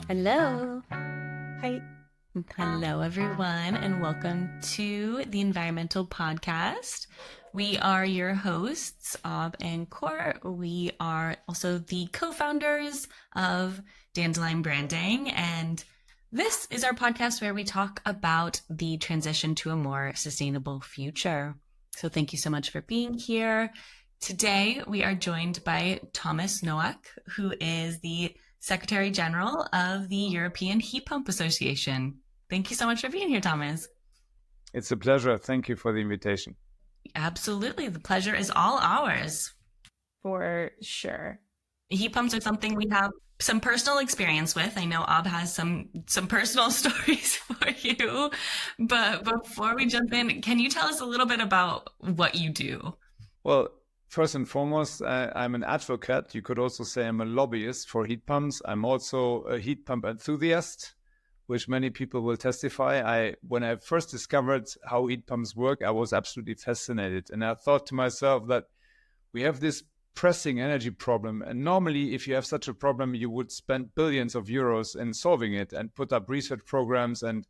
Hello. Hi. Hello, everyone, and welcome to the Environmental Podcast. We are your hosts, Ob and Court. We are also the co-founders of Dandelion Branding, and this is our podcast where we talk about the transition to a more sustainable future. So thank you so much for being here. Today, we are joined by Thomas Nowak, who is the Secretary General of the European Heat Pump Association. Thank you so much for being here, Thomas. It's a pleasure. Thank you for the invitation. Absolutely. The pleasure is all ours. For sure. Heat pumps are something we have some personal experience with. I know Ob has some personal stories for you. But before we jump in, can you tell us a little bit about what you do? Well, first and foremost, I'm an advocate. You could also say I'm a lobbyist for heat pumps. I'm also a heat pump enthusiast, which many people will testify. When I first discovered how heat pumps work, I was absolutely fascinated. And I thought to myself that we have this pressing energy problem. And normally, if you have such a problem, you would spend billions of euros in solving it and put up research programs and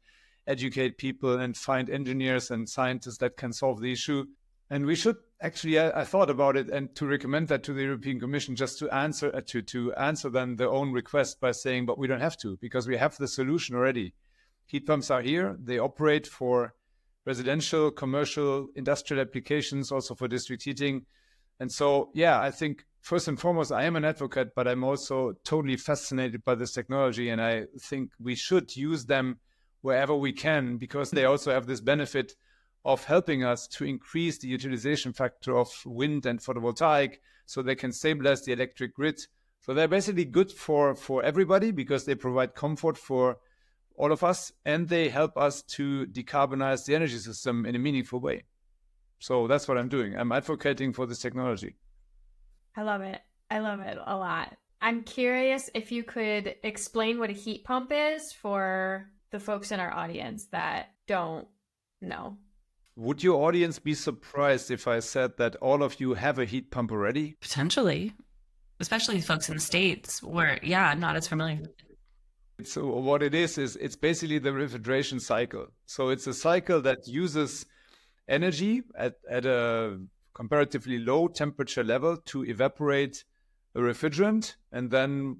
educate people and find engineers and scientists that can solve the issue. And we should actually, I thought about it and to recommend that to the European Commission just to answer then their own request by saying, but we don't have to because we have the solution already. Heat pumps are here. They operate for residential, commercial, industrial applications, also for district heating. And so, yeah, I think first and foremost, I am an advocate, but I'm also totally fascinated by this technology. And I think we should use them wherever we can because they also have this benefit of helping us to increase the utilization factor of wind and photovoltaic so they can stabilize the electric grid. So they're basically good for everybody because they provide comfort for all of us and they help us to decarbonize the energy system in a meaningful way. So that's what I'm doing. I'm advocating for this technology. I love it. I love it a lot. I'm curious if you could explain what a heat pump is for the folks in our audience that don't know. Would your audience be surprised if I said that all of you have a heat pump already? Potentially, especially folks in the States where, not as familiar. So what it is it's basically the refrigeration cycle. So it's a cycle that uses energy at a comparatively low temperature level to evaporate a refrigerant. And then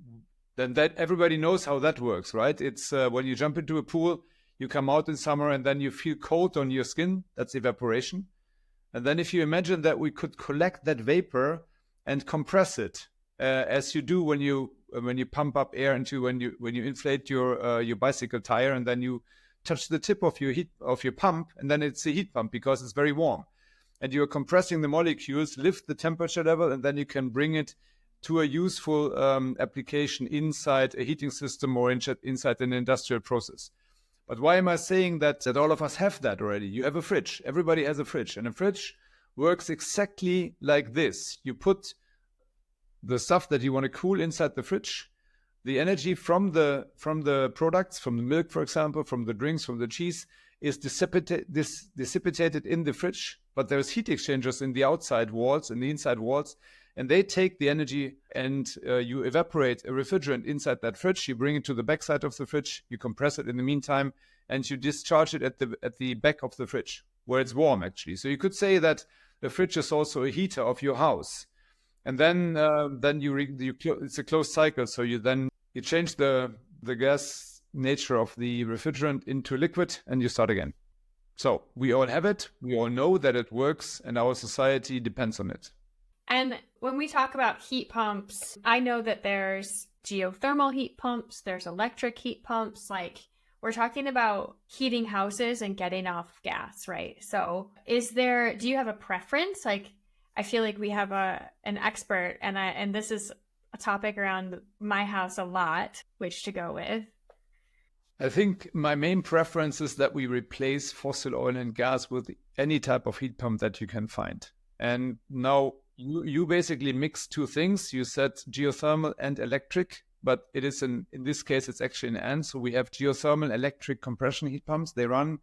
that everybody knows how that works, right? It's when you jump into a pool, you come out in summer and then you feel cold on your skin. That's evaporation. And then if you imagine that we could collect that vapor and compress it, as you do when you pump up air into when you inflate your bicycle tire and then you touch the tip of your pump and then it's a heat pump because it's very warm. And you're compressing the molecules, lift the temperature level, and then you can bring it to a useful application inside a heating system or inside an industrial process. But why am I saying that all of us have that already? You have a fridge. Everybody has a fridge. And a fridge works exactly like this. You put the stuff that you want to cool inside the fridge. The energy from the products, from the milk, for example, from the drinks, from the cheese, is dissipated in the fridge. But there's heat exchangers in the outside walls and the inside walls. And they take the energy and you evaporate a refrigerant inside that fridge. You bring it to the backside of the fridge. You compress it in the meantime, and you discharge it at the back of the fridge where it's warm, actually. So you could say that the fridge is also a heater of your house. And then it's a closed cycle. So you change the gas nature of the refrigerant into liquid, and you start again. So we all have it. We all know that it works, and our society depends on it. And when we talk about heat pumps, I know that there's geothermal heat pumps, there's electric heat pumps. Like we're talking about heating houses and getting off gas, right? So do you have a preference? Like I feel like we have an expert and this is a topic around my house a lot, which to go with. I think my main preference is that we replace fossil oil and gas with any type of heat pump that you can find. And now you basically mix two things. You said geothermal and electric, but it is in this case, it's actually an and. So we have geothermal electric compression heat pumps. They run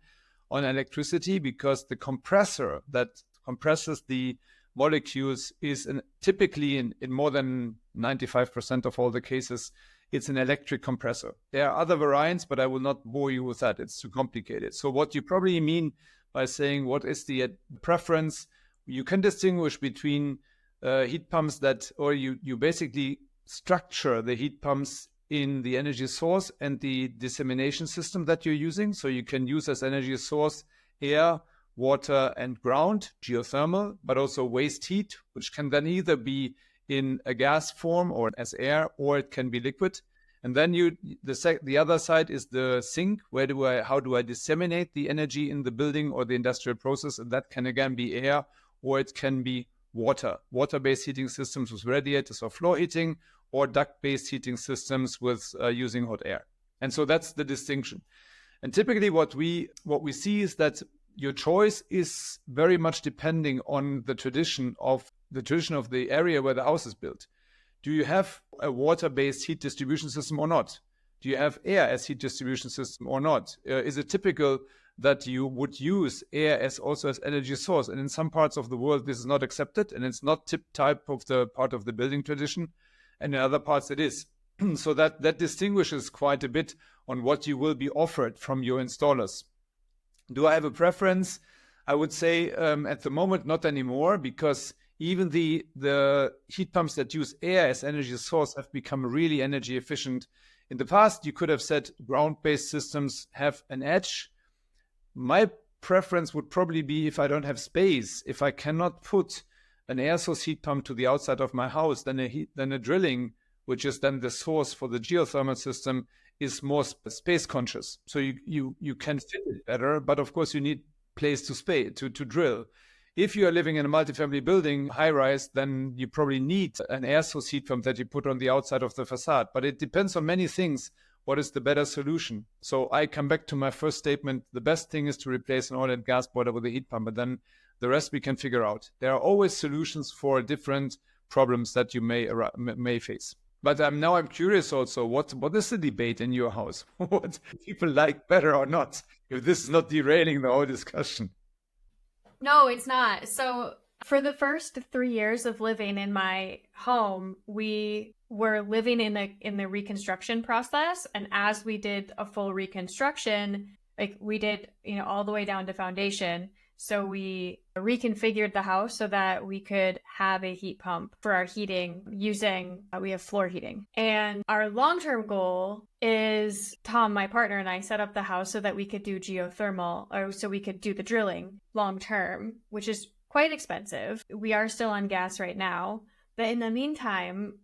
on electricity because the compressor that compresses the molecules is typically in more than 95% of all the cases it's an electric compressor. There are other variants, but I will not bore you with that. It's too complicated. So what you probably mean by saying what is the preference, you can distinguish between heat pumps or you basically structure the heat pumps in the energy source and the dissemination system that you're using. So you can use as energy source air, water, and ground, geothermal, but also waste heat, which can then either be in a gas form or as air, or it can be liquid. And then the other side is the sink. How do I disseminate the energy in the building or the industrial process? And that can again be air, or it can be water-based heating systems with radiators or floor heating, or duct-based heating systems with using hot air. And so that's the distinction. And typically what we see is that your choice is very much depending on the tradition of the area where the house is built. Do you have a water-based heat distribution system or not? Do you have air as heat distribution system or not? Is it typical that you would use air as energy source? And in some parts of the world, this is not accepted, and it's not type of the part of the building tradition. And in other parts it is. So that distinguishes quite a bit on what you will be offered from your installers. Do I have a preference? I would say at the moment, not anymore, because even the heat pumps that use air as energy source have become really energy efficient. In the past, you could have said ground-based systems have an edge. My preference would probably be, if I don't have space, if I cannot put an air source heat pump to the outside of my house, then a drilling, which is then the source for the geothermal system, is more space conscious. So you can fit it better, but of course you need place to drill. If you are living in a multifamily building, high rise, then you probably need an air source heat pump that you put on the outside of the facade. But it depends on many things. What is the better solution? So I come back to my first statement. The best thing is to replace an oil and gas boiler with a heat pump, but then the rest we can figure out. There are always solutions for different problems that you may face. But I'm curious also, what is the debate in your house? What people like better or not? If this is not derailing the whole discussion. No, it's not. So for the first 3 years of living in my home, we were living in the reconstruction process. And as we did a full reconstruction, like we did, all the way down to foundation. So we reconfigured the house so that we could have a heat pump for our heating we have floor heating. And our long-term goal is Tom, my partner, and I set up the house so that we could do geothermal, or so we could do the drilling long-term, which is quite expensive. We are still on gas right now. But in the meantime,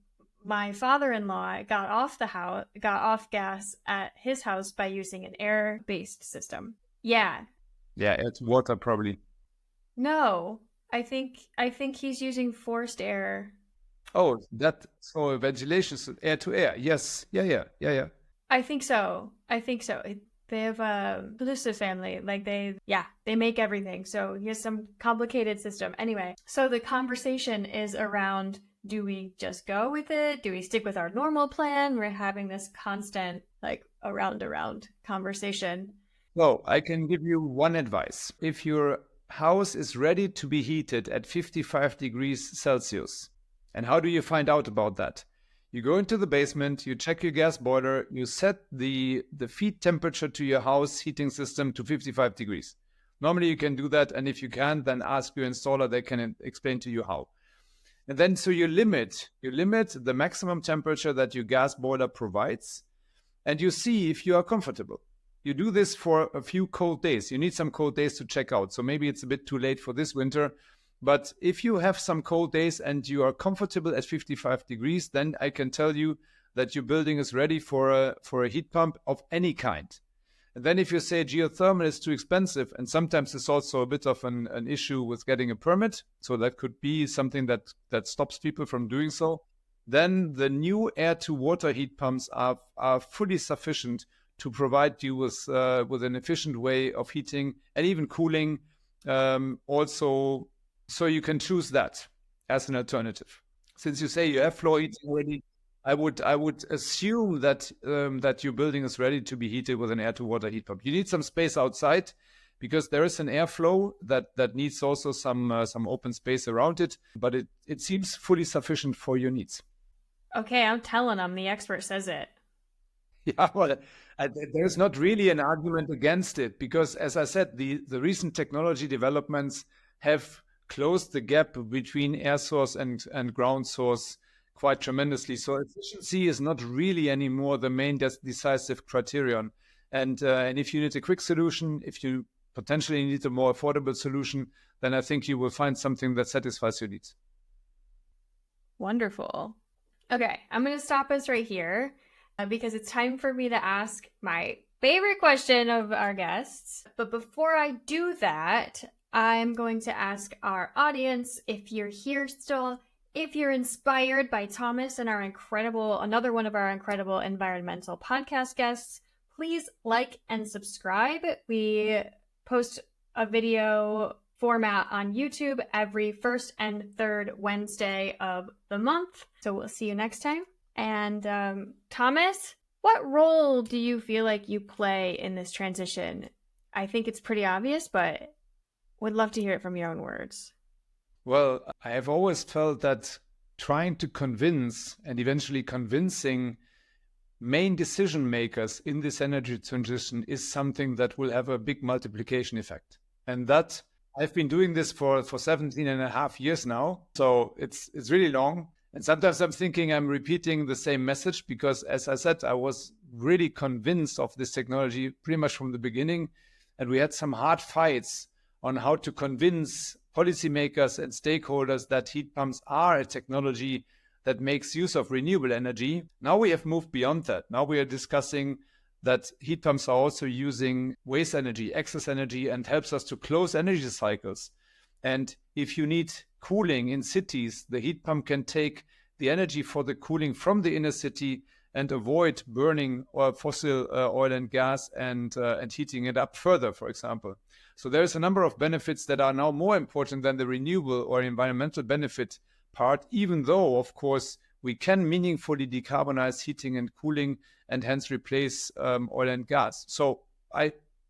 my father-in-law got off gas at his house by using an air-based system. Yeah, it's water probably. No, I think he's using forced air. Oh, so ventilation, air to air. Yes. Yeah. I think so. They have a Calusa family. They make everything. So he has some complicated system. Anyway, so the conversation is around, do we just go with it? Do we stick with our normal plan? We're having this constant, around conversation. Well, I can give you one advice. If your house is ready to be heated at 55 degrees Celsius, and how do you find out about that? You go into the basement, you check your gas boiler, you set the feed temperature to your house heating system to 55 degrees. Normally you can do that, and if you can't, then ask your installer, they can explain to you how. And then so you limit the maximum temperature that your gas boiler provides, and you see if you are comfortable. You do this for a few cold days. You need some cold days to check out. So maybe it's a bit too late for this winter. But if you have some cold days and you are comfortable at 55 degrees, then I can tell you that your building is ready for a heat pump of any kind. And then if you say geothermal is too expensive, and sometimes it's also a bit of an issue with getting a permit, so that could be something that stops people from doing so, then the new air-to-water heat pumps are fully sufficient to provide you with an efficient way of heating and even cooling. Also, so you can choose that as an alternative. Since you say you have floor heating already, I would assume that your building is ready to be heated with an air-to-water heat pump. You need some space outside because there is an airflow that needs also some open space around it, but it seems fully sufficient for your needs. Okay, I'm telling them. The expert says it. Yeah, well, there's not really an argument against it because, as I said, the recent technology developments have closed the gap between air source and ground source quite tremendously. So efficiency is not really anymore the main decisive criterion. And if you need a quick solution, if you potentially need a more affordable solution, then I think you will find something that satisfies your needs. Wonderful. Okay, I'm going to stop us right here because it's time for me to ask my favorite question of our guests. But before I do that, I'm going to ask our audience, if you're here still, if you're inspired by Thomas and another one of our incredible environmental podcast guests, please like and subscribe. We post a video format on YouTube every first and third Wednesday of the month. So we'll see you next time. And Thomas, what role do you feel like you play in this transition? I think it's pretty obvious, but would love to hear it from your own words. Well, I have always felt that trying to convince and eventually convincing main decision makers in this energy transition is something that will have a big multiplication effect. And that I've been doing this for 17 and a half years now. So it's really long. And sometimes I'm thinking I'm repeating the same message because, as I said, I was really convinced of this technology pretty much from the beginning. And we had some hard fights on how to convince policymakers and stakeholders that heat pumps are a technology that makes use of renewable energy. Now we have moved beyond that. Now we are discussing that heat pumps are also using waste energy, excess energy, and helps us to close energy cycles. And if you need cooling in cities, the heat pump can take the energy for the cooling from the inner city and avoid burning fossil oil and gas and heating it up further, for example. So there's a number of benefits that are now more important than the renewable or environmental benefit part, even though, of course, we can meaningfully decarbonize heating and cooling and hence replace oil and gas. So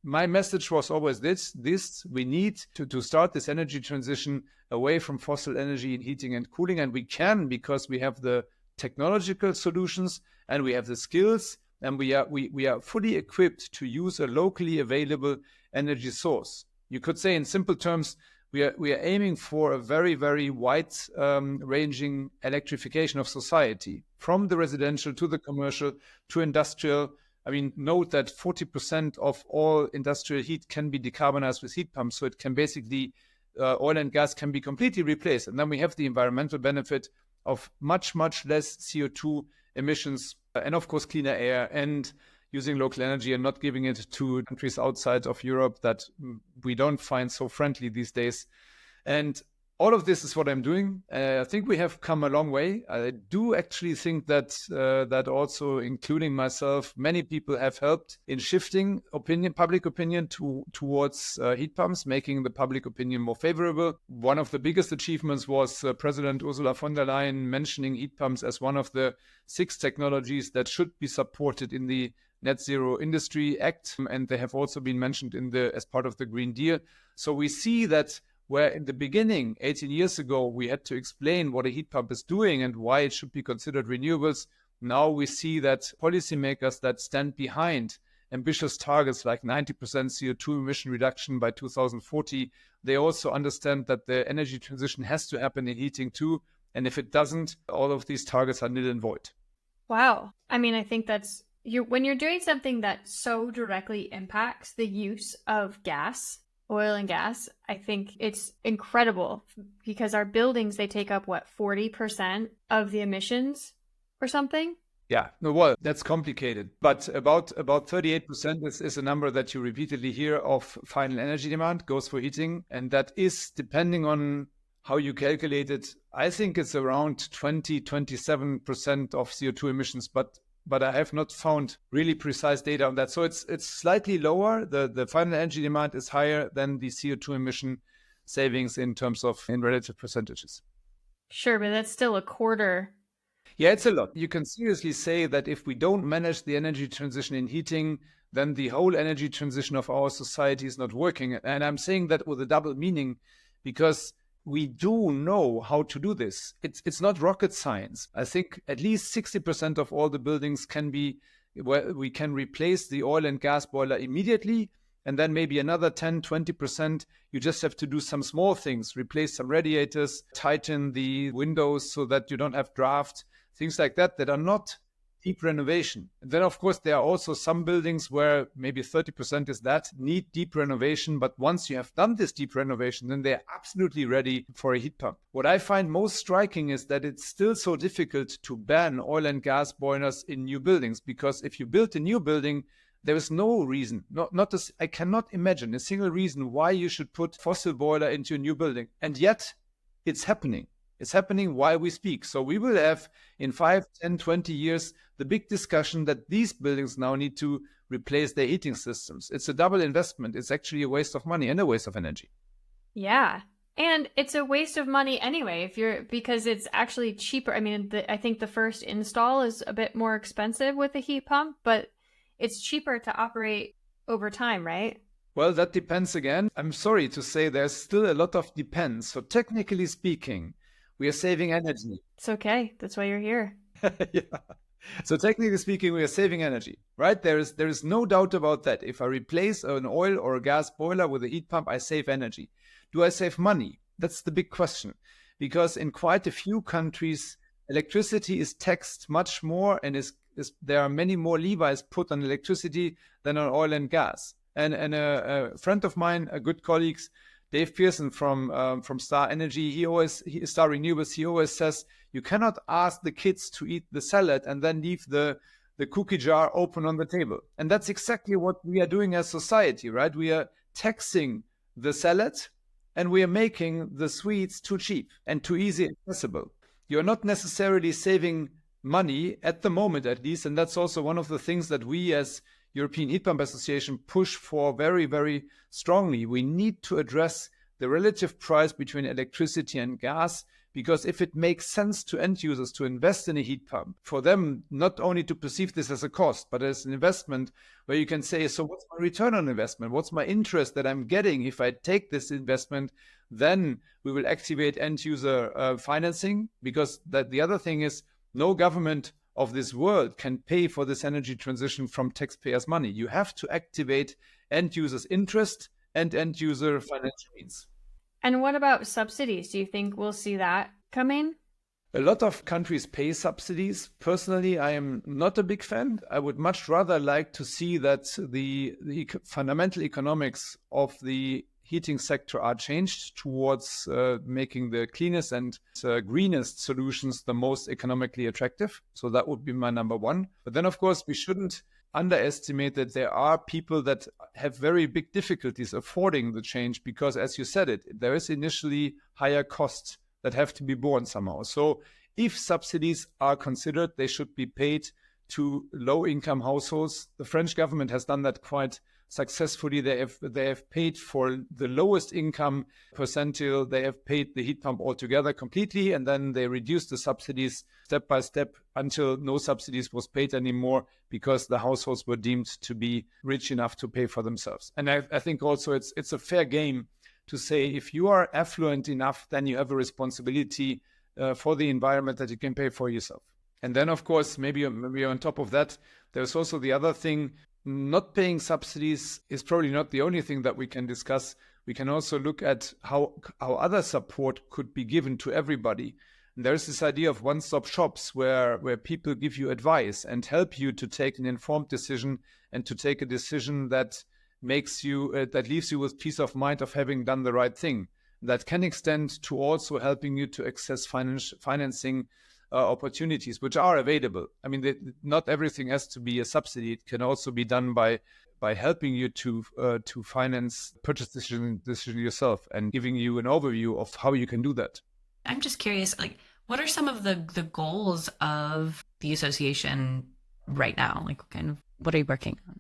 my message was always this we need to start this energy transition away from fossil energy in heating and cooling. And we can because we have the technological solutions and we have the skills and we are fully equipped to use a locally available energy source. You could say in simple terms, we are aiming for a very, very wide ranging electrification of society, from the residential to the commercial to industrial. I mean, note that 40% of all industrial heat can be decarbonized with heat pumps. So it can basically, oil and gas can be completely replaced. And then we have the environmental benefit of much, much less CO2 emissions and, of course, cleaner air and using local energy and not giving it to countries outside of Europe that we don't find so friendly these days. And all of this is what I'm doing. I think we have come a long way. I do actually think that that also, including myself, many people have helped in shifting public opinion towards heat pumps, making the public opinion more favorable. One of the biggest achievements was President Ursula von der Leyen mentioning heat pumps as one of the 6 technologies that should be supported in the Net Zero Industry Act, and they have also been mentioned as part of the Green Deal. So we see that where in the beginning, 18 years ago, we had to explain what a heat pump is doing and why it should be considered renewables. Now we see that policymakers that stand behind ambitious targets like 90% CO2 emission reduction by 2040, they also understand that the energy transition has to happen in heating too. And if it doesn't, all of these targets are nil and void. Wow. I mean, I think that's when you're doing something that so directly impacts the use of gas, oil and gas, I think it's incredible because our buildings, they take up 40% of the emissions or something? Yeah, no, well, that's complicated. But about 38% is a number that you repeatedly hear of final energy demand goes for heating. And that is, depending on how you calculate it, I think it's around 27% of CO2 emissions. But I have not found really precise data on that. So it's slightly lower. The final energy demand is higher than the CO2 emission savings in relative percentages. Sure, but that's still a quarter. Yeah, it's a lot. You can seriously say that if we don't manage the energy transition in heating, then the whole energy transition of our society is not working. And I'm saying that with a double meaning, because we do know how to do this. It's not rocket science. I think at least 60% of all the buildings can be where we can replace the oil and gas boiler immediately. And then maybe another 10-20%, you just have to do some small things, replace some radiators, tighten the windows so that you don't have draft, things like that are not deep renovation. And then, of course, there are also some buildings where maybe 30% is that need deep renovation. But once you have done this deep renovation, then they're absolutely ready for a heat pump. What I find most striking is that it's still so difficult to ban oil and gas boilers in new buildings, because if you build a new building, there is no reason, I cannot imagine a single reason why you should put fossil boiler into a new building. And yet it's happening. It's happening while we speak. So we will have in 5, 10, 20 years, the big discussion that these buildings now need to replace their heating systems. It's a double investment. It's actually a waste of money and a waste of energy. Yeah. And it's a waste of money anyway, because it's actually cheaper. I mean, I think the first install is a bit more expensive with a heat pump, but it's cheaper to operate over time, right? Well, that depends again. I'm sorry to say there's still a lot of depends. So technically speaking, we are saving energy. It's okay. That's why you're here. Yeah. So technically speaking, we are saving energy, right? There is no doubt about that. If I replace an oil or a gas boiler with a heat pump, I save energy. Do I save money? That's the big question. Because in quite a few countries, electricity is taxed much more, and there are many more levies put on electricity than on oil and gas. And a friend of mine, a good colleague, Dave Pearson from Star Energy, Star Renewables, he always says, you cannot ask the kids to eat the salad and then leave the cookie jar open on the table. And that's exactly what we are doing as society, right? We are taxing the salad and we are making the sweets too cheap and too easy accessible. You're not necessarily saving money at the moment, at least. And that's also one of the things that we as European Heat Pump Association push for very, very strongly. We need to address the relative price between electricity and gas, because if it makes sense to end users to invest in a heat pump, for them not only to perceive this as a cost, but as an investment where you can say, so what's my return on investment? What's my interest that I'm getting if I take this investment? Then we will activate end user financing, because the other thing is no government of this world can pay for this energy transition from taxpayers' money. You have to activate end users' interest and end user financial means. And what about subsidies? Do you think we'll see that coming? A lot of countries pay subsidies. Personally, I am not a big fan. I would much rather like to see that the fundamental economics of the heating sector are changed towards making the cleanest and greenest solutions the most economically attractive. So that would be my number one. But then, of course, we shouldn't underestimate that there are people that have very big difficulties affording the change, because, as you said there is initially higher costs that have to be borne somehow. So if subsidies are considered, they should be paid to low-income households. The French government has done that quite successfully. They have paid for the lowest income percentile. They have paid the heat pump altogether completely, and then they reduced the subsidies step by step until no subsidies was paid anymore, because the households were deemed to be rich enough to pay for themselves. And I think also it's a fair game to say, if you are affluent enough, then you have a responsibility for the environment that you can pay for yourself. And then, of course, maybe on top of that, there's also the other thing. Not paying subsidies is probably not the only thing that we can discuss. We can also look at how other support could be given to everybody. And there's this idea of one-stop shops where people give you advice and help you to take an informed decision, and to take a decision that makes you that leaves you with peace of mind of having done the right thing. That can extend to also helping you to access financing opportunities which are available. I mean, not everything has to be a subsidy. It can also be done by helping you to finance purchase decision yourself, and giving you an overview of how you can do that. I'm just curious, like, what are some of the goals of the association right now? Like, kind of, what are you working on?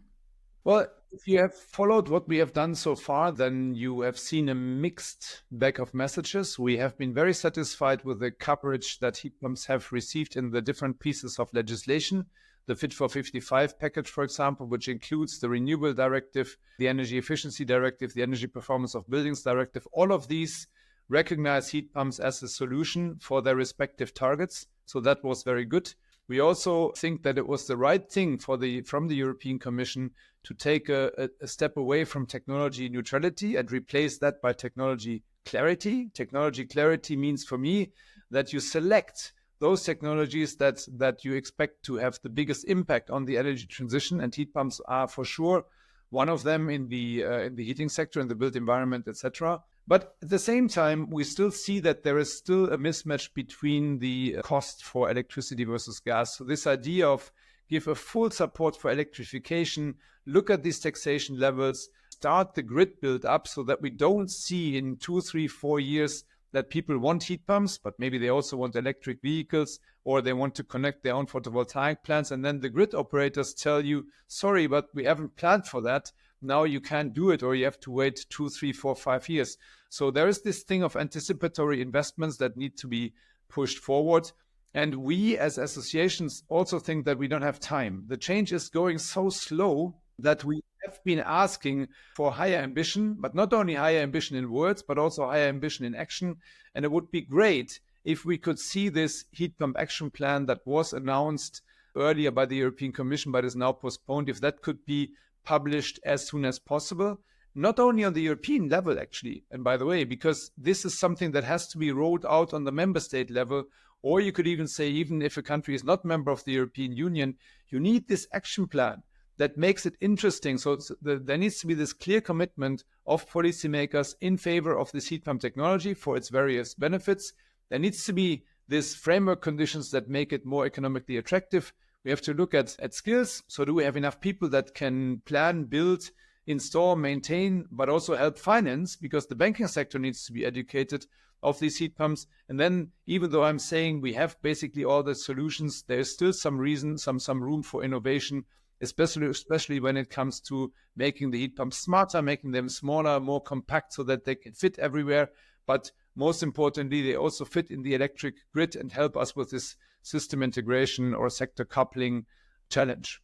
Well, if you have followed what we have done so far, then you have seen a mixed bag of messages. We have been very satisfied with the coverage that heat pumps have received in the different pieces of legislation. The Fit for 55 package, for example, which includes the Renewable Directive, the Energy Efficiency Directive, the Energy Performance of Buildings Directive. All of these recognize heat pumps as a solution for their respective targets. So that was very good. We also think that it was the right thing from the European Commission to take a step away from technology neutrality and replace that by technology clarity. Technology clarity means for me that you select those technologies that you expect to have the biggest impact on the energy transition, and heat pumps are for sure one of them in the heating sector, in the built environment, etc. But at the same time, we still see that there is still a mismatch between the cost for electricity versus gas. So this idea of give a full support for electrification, look at these taxation levels, start the grid build up so that we don't see in 2, 3, 4 years that people want heat pumps, but maybe they also want electric vehicles, or they want to connect their own photovoltaic plants. And then the grid operators tell you, sorry, but we haven't planned for that. Now you can't do it, or you have to wait 2, 3, 4, 5 years. So there is this thing of anticipatory investments that need to be pushed forward. And we as associations also think that we don't have time. The change is going so slow that we have been asking for higher ambition, but not only higher ambition in words, but also higher ambition in action. And it would be great if we could see this heat pump action plan that was announced earlier by the European Commission, but is now postponed, if that could be published as soon as possible, not only on the European level, actually. And by the way, because this is something that has to be rolled out on the member state level, or you could even say, even if a country is not member of the European Union, you need this action plan that makes it interesting. So there needs to be this clear commitment of policymakers in favor of this heat pump technology for its various benefits. There needs to be this framework conditions that make it more economically attractive. We have to look at skills. So do we have enough people that can plan, build, install, maintain, but also help finance, because the banking sector needs to be educated of these heat pumps. And then, even though I'm saying we have basically all the solutions, there is still some room for innovation, especially when it comes to making the heat pumps smarter, making them smaller, more compact so that they can fit everywhere. But most importantly, they also fit in the electric grid and help us with this system integration or sector coupling challenge.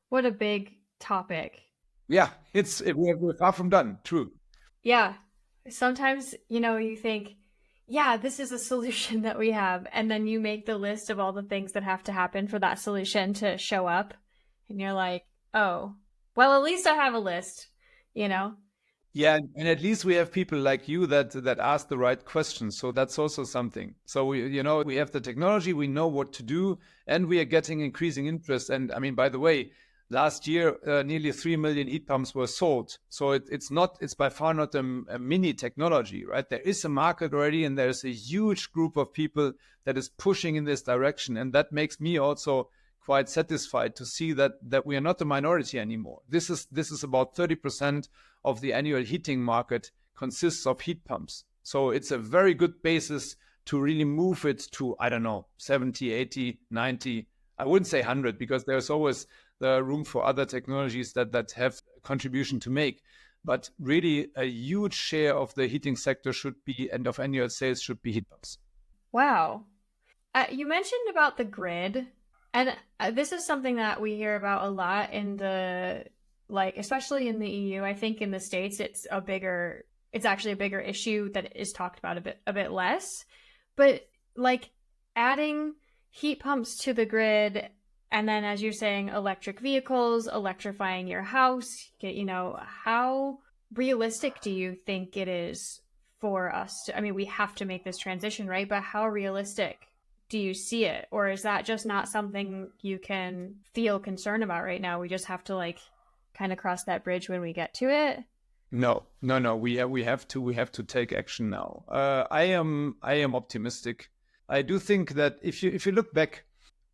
What a big topic. Yeah, we're far from done. True. Yeah. Sometimes, you think, yeah, this is a solution that we have. And then you make the list of all the things that have to happen for that solution to show up. And you're like, oh, well, at least I have a list, Yeah, and at least we have people like you that ask the right questions. So that's also something. So we have the technology, we know what to do, and we are getting increasing interest. And I mean, by the way, last year nearly 3 million heat pumps were sold. So it's by far not a mini technology, right? There is a market already, and there's a huge group of people that is pushing in this direction, and that makes me also quite satisfied to see that we are not a minority anymore. This is about 30% of the annual heating market consists of heat pumps. So it's a very good basis to really move it to, I don't know, 70, 80, 90. I wouldn't say 100, because there's always the room for other technologies that have a contribution to make. But really a huge share of the heating sector should be, and of annual sales should be, heat pumps. Wow. You mentioned about the grid. And this is something that we hear about a lot in especially in the EU. I think in the States, it's actually a bigger issue that is talked about a bit less. But adding heat pumps to the grid, and then, as you're saying, electric vehicles, electrifying your house, how realistic do you think it is for us we have to make this transition, right? But how realistic do you see it? Or is that just not something you can feel concerned about right now? We just have to kind of cross that bridge when we get to it? No. We have to take action now. I am optimistic. I do think that if you look back,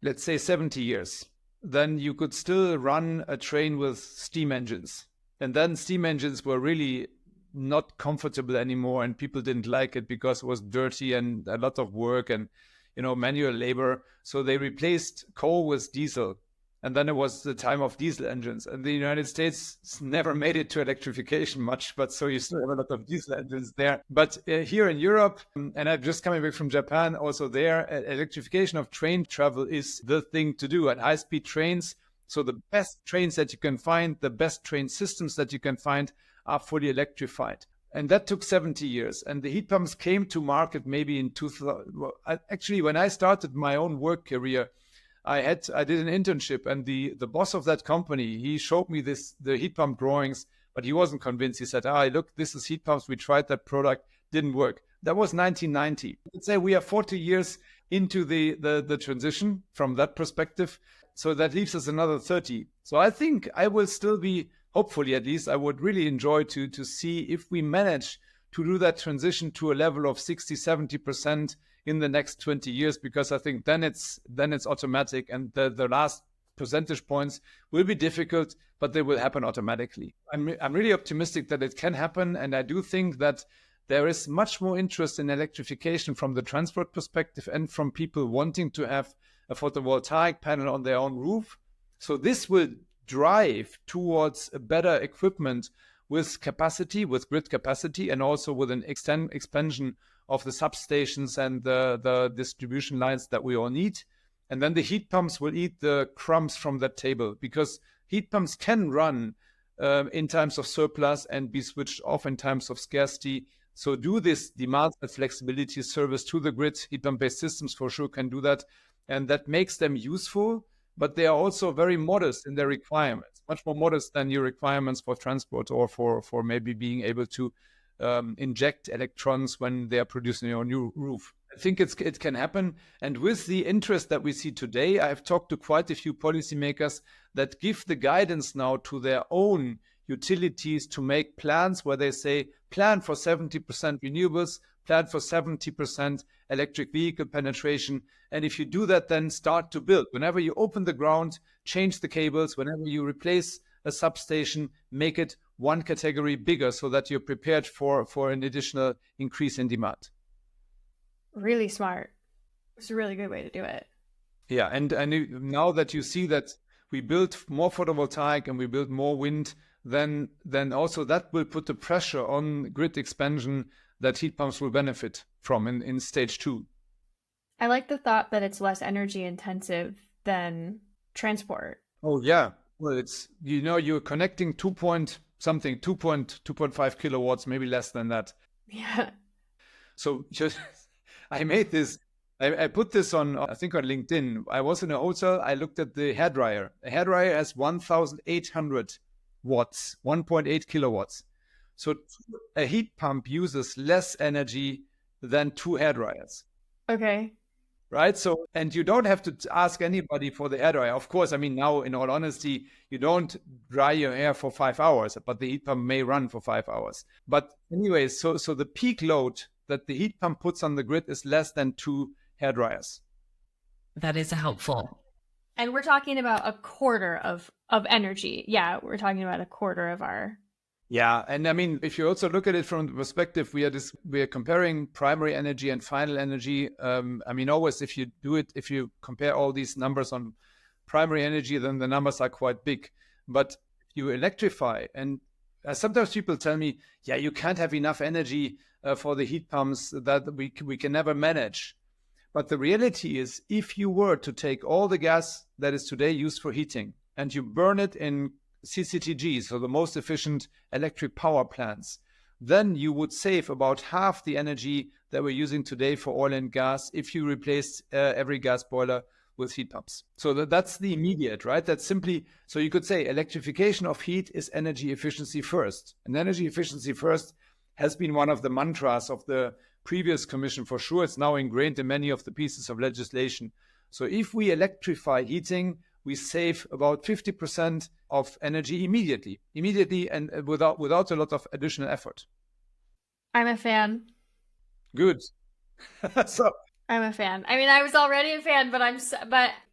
let's say 70 years, then you could still run a train with steam engines. And then steam engines were really not comfortable anymore, and people didn't like it because it was dirty and a lot of work and manual labor. So they replaced coal with diesel. And then it was the time of diesel engines. And the United States never made it to electrification much, but so you still have a lot of diesel engines there. But here in Europe, and I'm just coming back from Japan, also there, electrification of train travel is the thing to do. And high-speed trains, so the best trains that you can find, the best train systems that you can find are fully electrified. And that took 70 years. And the heat pumps came to market maybe in 2000. Well, actually, when I started my own work career, I did an internship, and the boss of that company, he showed me the heat pump drawings, but he wasn't convinced. He said, look, this is heat pumps. We tried that product, didn't work. That was 1990. Let's say we are 40 years into the transition from that perspective. So that leaves us another 30. So I think I will still be, hopefully at least, I would really enjoy to see if we manage to do that transition to a level of 60, 70% in the next 20 years, because I think then it's automatic, and the last percentage points will be difficult, but they will happen automatically. I'm really optimistic that it can happen, and I do think that there is much more interest in electrification from the transport perspective and from people wanting to have a photovoltaic panel on their own roof. So this will drive towards a better equipment with capacity, with grid capacity, and also with an expansion of the substations and the distribution lines that we all need. And then the heat pumps will eat the crumbs from that table, because heat pumps can run in times of surplus and be switched off in times of scarcity. So do this demand and flexibility service to the grid. Heat pump-based systems for sure can do that. And that makes them useful, but they are also very modest in their requirements, much more modest than your requirements for transport or for maybe being able to inject electrons when they are producing your new roof. I think it can happen. And with the interest that we see today, I've talked to quite a few policymakers that give the guidance now to their own utilities to make plans where they say, plan for 70% renewables, plan for 70% electric vehicle penetration. And if you do that, then start to build. Whenever you open the ground, change the cables. Whenever you replace a substation, make it one category bigger so that you're prepared for an additional increase in demand. Really smart. It's a really good way to do it. Yeah, and now that you see that we build more photovoltaic and we build more wind, then also that will put the pressure on grid expansion that heat pumps will benefit from in stage 2. I like the thought that it's less energy intensive than transport. Oh yeah, well it's you're connecting 2.5 kilowatts, maybe less than that. Yeah. So just I made this. I put this on, I think on LinkedIn. I was in a hotel. I looked at the hairdryer. A hairdryer has 1,800 watts, 1.8 kilowatts. So a heat pump uses less energy than 2 hairdryers. Okay. Right? So, and you don't have to ask anybody for the hairdryer. Of course, I mean, now, in all honesty, you don't dry your hair for 5 hours, but the heat pump may run for 5 hours. But anyway, so the peak load that the heat pump puts on the grid is less than 2 hairdryers. That is helpful. And we're talking about a quarter of energy. Yeah, we're talking about a quarter of our... Yeah, and I mean, if you also look at it from the perspective, we are comparing primary energy and final energy. I mean, always if you compare all these numbers on primary energy, then the numbers are quite big. But if you electrify, and sometimes people tell me, yeah, you can't have enough energy for the heat pumps, that we can never manage. But the reality is, if you were to take all the gas that is today used for heating and you burn it in CCTG, so the most efficient electric power plants, then you would save about half the energy that we're using today for oil and gas if you replaced every gas boiler with heat pumps. So that's the immediate, right? That's simply, so you could say electrification of heat is energy efficiency first. And energy efficiency first has been one of the mantras of the previous commission for sure. It's now ingrained in many of the pieces of legislation. So if we electrify heating, we save about 50% of energy immediately, and without a lot of additional effort. I'm a fan. Good. So I'm a fan. I mean, I was already a fan, but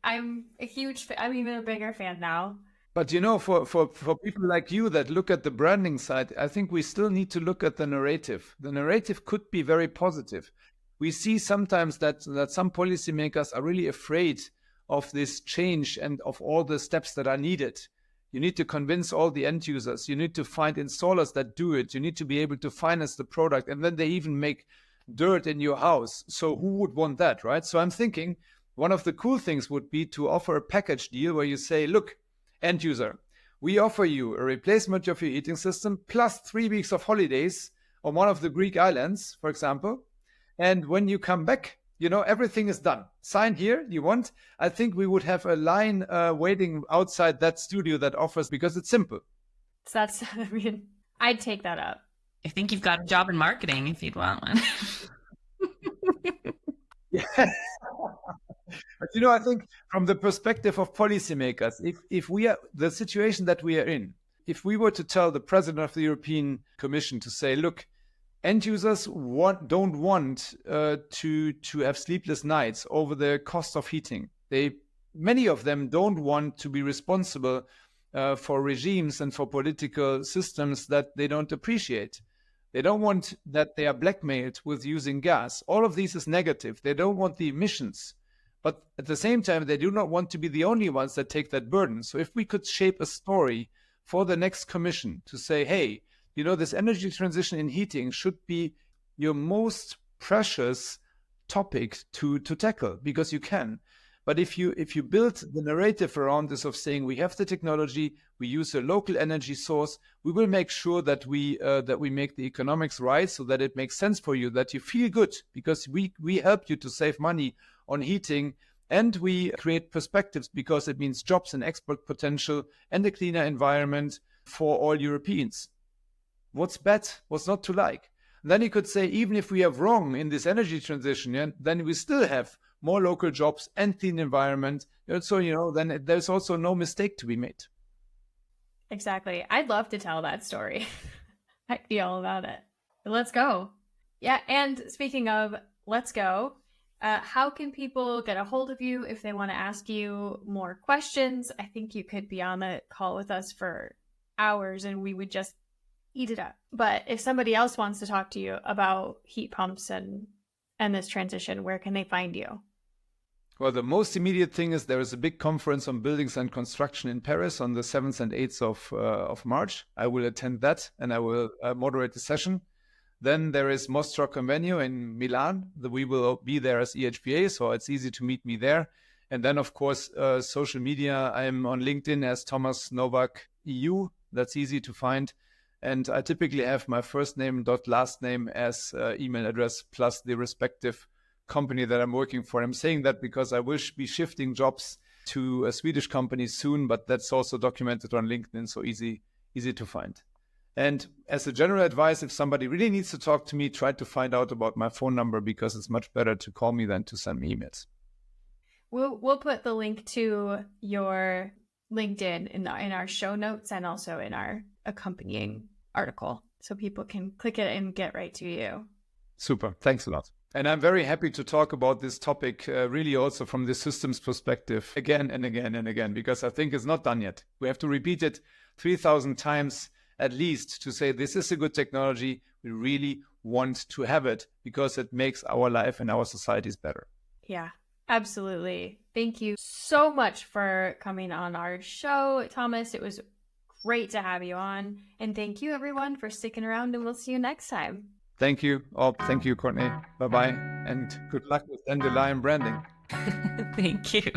I'm a huge fan. I'm even a bigger fan now. But for people like you that look at the branding side, I think we still need to look at the narrative. The narrative could be very positive. We see sometimes that some policymakers are really afraid of this change and of all the steps that are needed. You need to convince all the end users. You need to find installers that do it. You need to be able to finance the product. And then they even make dirt in your house. So who would want that, right? So I'm thinking one of the cool things would be to offer a package deal where you say, look, end user, we offer you a replacement of your heating system plus 3 weeks of holidays on one of the Greek islands, for example. And when you come back, everything is done. Sign here, you want? I think we would have a line waiting outside that studio that offers, because it's simple. So I'd take that up. I think you've got a job in marketing if you'd want one. Yeah. But I think from the perspective of policymakers, if we are the situation that we are in, if we were to tell the president of the European Commission to say, look, end users don't want to have sleepless nights over the cost of heating. Many of them don't want to be responsible for regimes and for political systems that they don't appreciate. They don't want that they are blackmailed with using gas. All of these is negative. They don't want the emissions. But at the same time, they do not want to be the only ones that take that burden. So if we could shape a story for the next commission to say, hey, this energy transition in heating should be your most precious topic to tackle, because you can. But if you build the narrative around this of saying we have the technology, we use a local energy source, we will make sure that we make the economics right, so that it makes sense for you, that you feel good, because we help you to save money on heating, and we create perspectives because it means jobs and export potential and a cleaner environment for all Europeans. What's bad? What's not to like? And then you could say, even if we are wrong in this energy transition, then we still have more local jobs and clean environment. So, then there's also no mistake to be made. Exactly. I'd love to tell that story. I'd be all about it. But let's go. Yeah. And speaking of let's go, how can people get a hold of you if they want to ask you more questions? I think you could be on a call with us for hours and we would just eat it up. But if somebody else wants to talk to you about heat pumps and this transition, where can they find you? Well, the most immediate thing is there is a big conference on buildings and construction in Paris on the 7th and 8th of March. I will attend that and I will moderate the session. Then there is Mostra Convenio in Milan. We will be there as EHPA, so it's easy to meet me there. And then, of course, social media. I'm on LinkedIn as Thomas Nowak EU. That's easy to find. And I typically have my first name dot last name as email address plus the respective company that I'm working for. I'm saying that because I will be shifting jobs to a Swedish company soon, but that's also documented on LinkedIn, so easy to find. And as a general advice, if somebody really needs to talk to me, try to find out about my phone number, because it's much better to call me than to send me emails. We'll put the link to your LinkedIn in our show notes and also in our accompanying article, so people can click it and get right to you. Super. Thanks a lot. And I'm very happy to talk about this topic, really also from the systems perspective, again and again and again, because I think it's not done yet. We have to repeat it 3,000 times at least to say this is a good technology. We really want to have it because it makes our life and our societies better. Yeah, absolutely. Thank you so much for coming on our show, Thomas. It was great to have you on. And thank you, everyone, for sticking around, and we'll see you next time. Thank you. Thank you, Courtney. Bye-bye. And good luck with dandelion branding. Thank you.